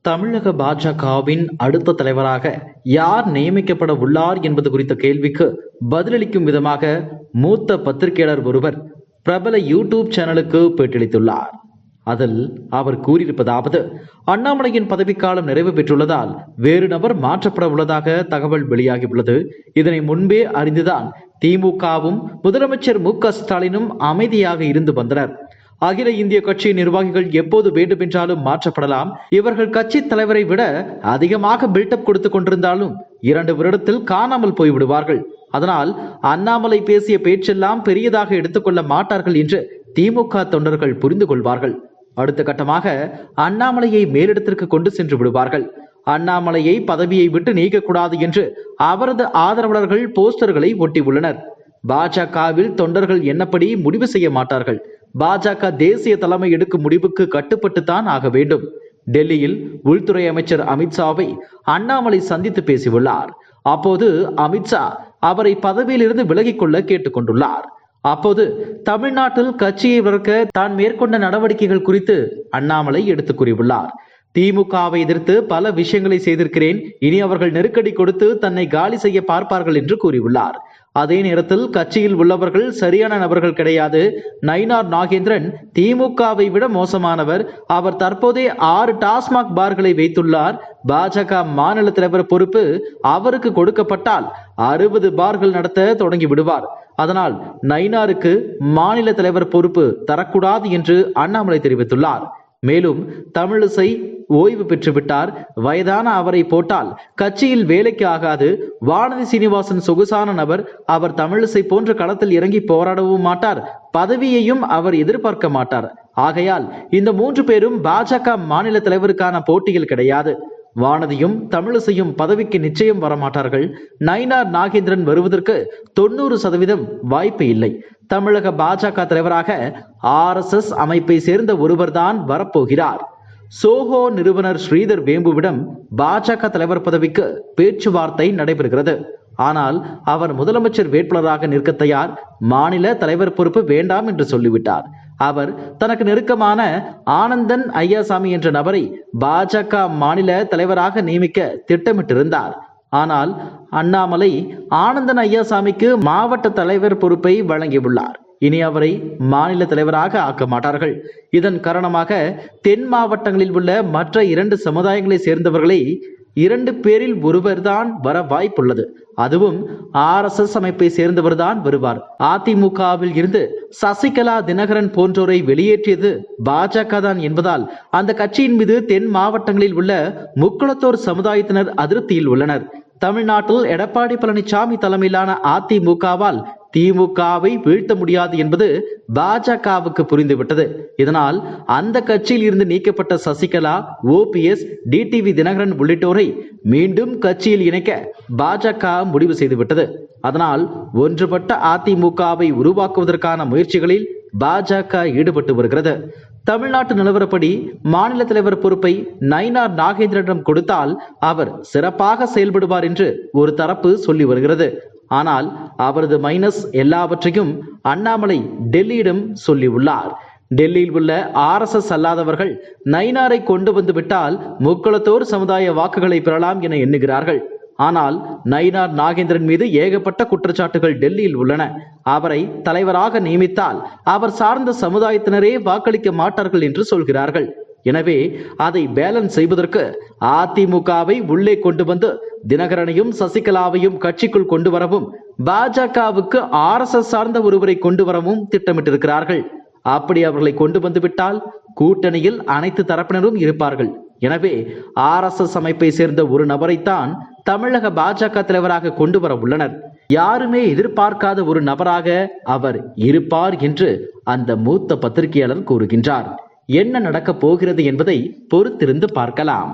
தமிழக பாஜகவின் அடுத்த தலைவராக யார் நியமிக்கப்பட உள்ளார் என்பது குறித்த கேள்விக்கு பதிலளிக்கும் விதமாக மூத்த பத்திரிகையாளர் ஒருவர் பிரபல யூடியூப் சேனலுக்கு பேட்டியளித்துள்ளார். அதில் அவர் கூறியிருப்பதாவது, அண்ணாமலையின் பதவிக்காலம் நிறைவு பெற்றுள்ளதால் வேறு நபர் மாற்றப்பட உள்ளதாக தகவல் வெளியாகியுள்ளது. இதனை முன்பே அறிந்துதான் திமுகவும் முதலமைச்சர் மு.க.ஸ்டாலினும் அமைதியாக இருந்து வந்தனர். அகில இந்திய கட்சி நிர்வாகிகள் எப்போது வேண்டுமென்றாலும் மாற்றப்படலாம். இவர்கள் கட்சி தலைவரை விட அதிகமாக பில்டப் கொடுத்துக் கொண்டிருந்தாலும் 2 வருடத்தில் காணாமல் போய்விடுவார்கள். அதனால் அண்ணாமலை பேசிய பேச்செல்லாம் பெரியதாக எடுத்துக்கொள்ள மாட்டார்கள் என்று திமுக தொண்டர்கள் புரிந்து கொள்வார்கள். அடுத்த கட்டமாக அண்ணாமலையை மேலிடத்திற்கு கொண்டு சென்று விடுவார்கள். அண்ணாமலையை பதவியை விட்டு நீக்கக்கூடாது என்று அவரது ஆதரவாளர்கள் போஸ்டர்களை ஒட்டியுள்ளனர். பாஜகவில் தொண்டர்கள் என்னப்படி முடிவு செய்ய மாட்டார்கள். பாஜக தேசிய தலைமை எடுக்கும் முடிவுக்கு கட்டுப்பட்டுத்தான் ஆக வேண்டும். டெல்லியில் உள்துறை அமைச்சர் அமித்ஷாவை அண்ணாமலை சந்தித்து பேசியுள்ளார். அப்போது அமித்ஷா அவரை பதவியிலிருந்து விலகிக் கொள்ள கேட்டுக் கொண்டுள்ளார். அப்போது தமிழ்நாட்டில் கட்சியை வளர்க்க தான் மேற்கொண்ட நடவடிக்கைகள் குறித்து அண்ணாமலை எடுத்துக் கூறியுள்ளார். திமுகவை எதிர்த்து பல விஷயங்களை செய்திருக்கிறேன். இனி அவர்கள் நெருக்கடி கொடுத்து தன்னை காலி செய்ய பார்ப்பார்கள் என்று கூறியுள்ளார். அதே நேரத்தில் கட்சியில் உள்ளவர்கள் சரியான நபர்கள் கிடையாது. நயினார் நாகேந்திரன் திமுகவை விட மோசமானவர். அவர் தற்போதே 6 டாஸ்மாக் பார்களை வைத்துள்ளார். பாஜக மாநில தலைவர் பொறுப்பு அவருக்கு கொடுக்கப்பட்டால் 60 பார்கள் நடத்த தொடங்கி விடுவார். அதனால் நயினாருக்கு மாநில தலைவர் பொறுப்பு தரக்கூடாது என்று அண்ணாமலை தெரிவித்துள்ளார். மேலும் தமிழிசை ஓய்வு பெற்றுவிட்டார். வயதான அவரை போட்டால் கட்சியில் வேலைக்கு ஆகாது. வானதி சீனிவாசன் சொகுசான நபர். அவர் தமிழிசை போன்ற களத்தில் இறங்கி போராடவும் மாட்டார். பதவியையும் அவர் எதிர்பார்க்க மாட்டார். ஆகையால் இந்த 3 பேரும் பாஜக மாநில தலைவருக்கான போட்டியில் கிடையாது. வானதியும் தமிழிசையும் பதவிக்கு நிச்சயம் வரமாட்டார்கள். நயினார் நாகேந்திரன் வருவதற்கு 90% வாய்ப்பு இல்லை. தமிழக பாஜக தலைவராக RSS அமைப்பை சேர்ந்த ஒருவர்தான் வரப்போகிறார். சோஹோ நிறுவனர் ஸ்ரீதர் வேம்புவிடம் பாஜக தலைவர் பதவிக்கு பேச்சுவார்த்தை நடைபெறுகிறது. ஆனால் அவர் முதலமைச்சர் வேட்பாளராக நிற்க தயார். மாநில தலைவர் பொறுப்பு வேண்டாம் என்று சொல்லிவிட்டார். அவர் தனக்கு நெருக்கமான ஆனந்தன் ஐயாசாமி என்ற நபரை பாஜக மாநில தலைவராக நியமிக்க திட்டமிட்டிருந்தார். ஆனால் அண்ணாமலை ஆனந்தன் ஐயாசாமிக்கு மாவட்ட தலைவர் பொறுப்பை வழங்கியுள்ளார். இனி அவரை மாநில தலைவராக ஆக்க மாட்டார்கள். இதன் காரணமாக தென் மாவட்டங்களில் உள்ள மற்ற 2 சமுதாயங்களை சேர்ந்தவர்களை 2 பேரில் ஒருவர் தான் வர வாய்ப்புள்ளது. அதுவும் RSS அமைப்பை சேர்ந்தவர் தான் வருவார். அதிமுகவில் இருந்து சசிகலா, தினகரன் போன்றோரை வெளியேற்றியது பாஜக தான் என்பதால் அந்த கட்சியின் மீது தென் மாவட்டங்களில் உள்ள முக்குளத்தோர் சமுதாயத்தினர் அதிருப்தியில் உள்ளனர். தமிழ்நாட்டில் எடப்பாடி பழனிசாமி தலைமையிலான அதிமுகவால் திமுகவை வீழ்த்த முடியாது என்பது பாஜகவுக்கு புரிந்துவிட்டது. இதனால் அந்த கட்சியில் இருந்து நீக்கப்பட்ட சசிகலா, OPS, DTV தினகரன் உள்ளிட்டோரை மீண்டும் கட்சியில் இணைக்க பாஜக முடிவு செய்துவிட்டது. அதனால் ஒன்றுபட்ட அதிமுகவை உருவாக்குவதற்கான முயற்சிகளில் பாஜக ஈடுபட்டு வருகிறது. தமிழ்நாட்டு நிலவரப்படி மாநில தலைவர் பொறுப்பை நயினார் நாகேந்திரனிடம் கொடுத்தால் அவர் சிறப்பாக செயல்படுவார் என்று ஒரு தரப்பு சொல்லி வருகிறது. ஆனால் அவரது மைனஸ் எல்லாவற்றையும் அண்ணாமலை டெல்லியிடம் சொல்லியுள்ளார். டெல்லியில் உள்ள RSS அல்லாதவர்கள் நயினாரை கொண்டு வந்து விட்டால் முக்குளத்தோர் சமுதாய வாக்குகளை பெறலாம் என எண்ணுகிறார்கள். ஆனால் நயினார் நாகேந்திரன் மீது ஏகப்பட்ட குற்றச்சாட்டுகள் டெல்லியில் உள்ளன. அவரை தலைவராக நியமித்தால் அவர் சார்ந்த சமுதாயத்தினரே வாக்களிக்க மாட்டார்கள் என்று சொல்கிறார்கள். எனவே அதை பேலன்ஸ் செய்வதற்கு அதிமுகவை உள்ளே கொண்டு வந்து தினகரனையும் சசிகலாவையும் கட்சிக்குள் கொண்டு வரவும் பாஜகவுக்கு RSS சார்ந்த ஒருவரை கொண்டு வரவும் திட்டமிட்டிருக்கிறார்கள். அப்படி அவர்களை கொண்டு வந்து விட்டால் கூட்டணியில் அனைத்து தரப்பினரும் இருப்பார்கள். எனவே RSS அமைப்பை சேர்ந்த ஒரு நபரைத்தான் தமிழக பாஜக தலைவராக கொண்டு வர உள்ளனர். யாருமே எதிர்பார்க்காத ஒரு நபராக அவர் இருப்பார் என்று அந்த மூத்த பத்திரிகையாளர் கூறுகின்றார். என்ன நடக்கப் போகிறது என்பதை பொறுத்திருந்து பார்க்கலாம்.